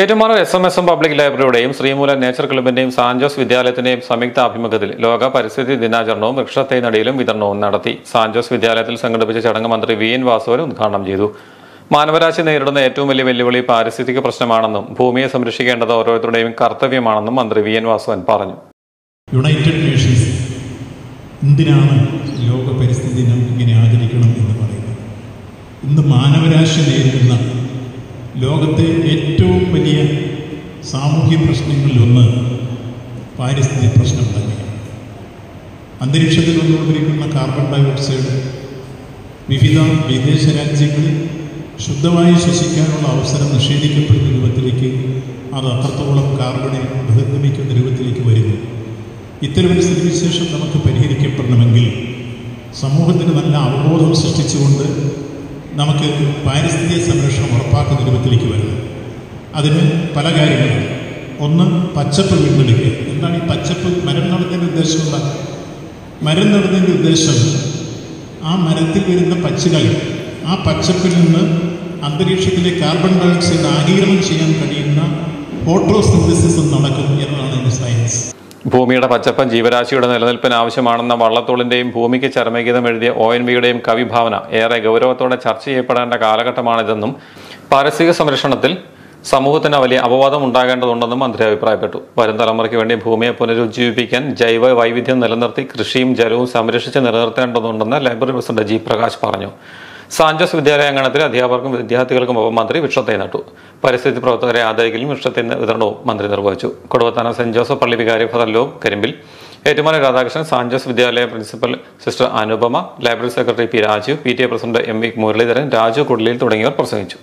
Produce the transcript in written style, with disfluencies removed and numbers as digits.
Ettumanoor SMS public ലൈബ്രറിയുടെയും Sreemoolam nature ക്ലബിന്റെയും San Jose വിദ്യാലയത്തിന്റെയും സംയുക്ത ആഭിമുഖ്യത്തിൽ ലോക പരിസ്ഥിതി ദിനാചരണവും വൃക്ഷത്തൈ നടീലും വിതരണവും നടത്തി. സാൻജോസ് വിദ്യാലയത്തിൽ സംഘടിപ്പിച്ച ചടങ്ങ് മന്ത്രി VN വാസുദേവൻ ഉദ്ഘാടനം ചെയ്തു. മാനവരാശി നേരിടുന്ന ഏറ്റവും വലിയ വെല്ലുവിളി പാരിസ്ഥിതിക പ്രശ്നമാണെന്നും ഭൂമിയെ സംരക്ഷിക്കേണ്ടത് ഓരോരുത്തരുടെയും കർത്തവ്യമാണെന്നും മന്ത്രി VN വാസുദേവൻ പറഞ്ഞു. യുണൈറ്റഡ് നേഷൻസ് എന്തിനാണ് ലോക പരിസ്ഥിതി ദിനം ഇങ്ങനെ ആചരിക്കണം എന്ന് പറയുന്നത്? ഇന്ന് മാനവരാശി നേരിടുന്ന ലോകത്തെ ഏറ്റവും വലിയ സാമൂഹ്യ പ്രശ്നങ്ങളിലൊന്ന് പാരിസ്ഥിതിക പ്രശ്നം തന്നെയാണ്. അന്തരീക്ഷത്തിൽ വന്നുകൊണ്ടിരിക്കുന്ന കാർബൺ ഡയോക്സൈഡ് വിവിധ വിദേശ രാജ്യങ്ങളിൽ ശുദ്ധമായി ശ്വസിക്കാനുള്ള അവസരം നിഷേധിക്കപ്പെടുന്ന രൂപത്തിലേക്ക്, അത് അത്രത്തോളം കാർബണെ ബഹിർഗമിക്കുന്ന രൂപത്തിലേക്ക് വരുന്നു. ഇത്തരമൊരു സ്ഥിതിവിശേഷം നമുക്ക് പരിഹരിക്കപ്പെടണമെങ്കിൽ സമൂഹത്തിന് നല്ല അവബോധം സൃഷ്ടിച്ചുകൊണ്ട് നമുക്ക് പാരിസ്ഥിതിക സംരക്ഷണം ഉറപ്പാക്കുന്ന രൂപത്തിലേക്ക് വരണം. അതിന് പല കാര്യങ്ങളും. ഒന്ന്, പച്ചപ്പ് വീണ്ടെടുക്കുക. എന്താണ് ഈ പച്ചപ്പ്? മരം നടുന്നതിൻ്റെ ഉദ്ദേശമുള്ള മരം നടുന്നതിൻ്റെ ഉദ്ദേശം ആ മരത്തിൽ വരുന്ന പച്ചിലകൾ, ആ പച്ചപ്പിൽ നിന്ന് അന്തരീക്ഷത്തിലെ കാർബൺ ഡയോക്സൈഡ് ആഗിരണം ചെയ്യാൻ കഴിയുന്ന ഫോട്ടോസിന്തസിസ് നടക്കും എന്നതാണ് ഇതിൻ്റെ സയൻസ്. ഭൂമിയുടെ പച്ചപ്പൻ ജീവരാശിയുടെ നിലനിൽപ്പിന് ആവശ്യമാണെന്ന വള്ളത്തോളിന്റെയും ഭൂമിക്ക് ചരമഗീതം എഴുതിയ ONVയുടെയും കവിഭാവന ഏറെ ഗൗരവത്തോടെ ചർച്ച ചെയ്യപ്പെടേണ്ട കാലഘട്ടമാണിതെന്നും പാരിസ്ഥിതിക സംരക്ഷണത്തിൽ സമൂഹത്തിന് വലിയ അവബോധം ഉണ്ടാകേണ്ടതുണ്ടെന്നും മന്ത്രി അഭിപ്രായപ്പെട്ടു. വരും തലമുറയ്ക്ക് വേണ്ടി ഭൂമിയെ പുനരുജ്ജീവിപ്പിക്കാൻ ജൈവ വൈവിധ്യം നിലനിർത്തി കൃഷിയും ജലവും സംരക്ഷിച്ച് നിലനിർത്തേണ്ടതുണ്ടെന്ന് ലൈബ്രറി പ്രസിഡന്റ് G. പ്രകാശ് പറഞ്ഞു. സാൻജോസ് വിദ്യാലയ അങ്കണത്തിൽ അധ്യാപകർക്കും വിദ്യാർത്ഥികൾക്കും മന്ത്രി വൃക്ഷത്തൈ നട്ടു. പരിസ്ഥിതി പ്രവർത്തകരെ ആദരിക്കലും വൃക്ഷത്തൈ വിതരണവും മന്ത്രി നിർവഹിച്ചു. കൊടുവത്താനം സെന്റ് ജോസഫ് പള്ളി വികാരി ഫാദർ ലോബ് കരിമ്പിൽ, ഏറ്റുമാനൂർ രാധാകൃഷ്ണൻ, സാൻജോസ് വിദ്യാലയ principal sister Anupama, library secretary P. Raju, PTA president MV Muraleedharan, Raju കുടലിൽ തുടങ്ങിയവർ പ്രസംഗിച്ചു.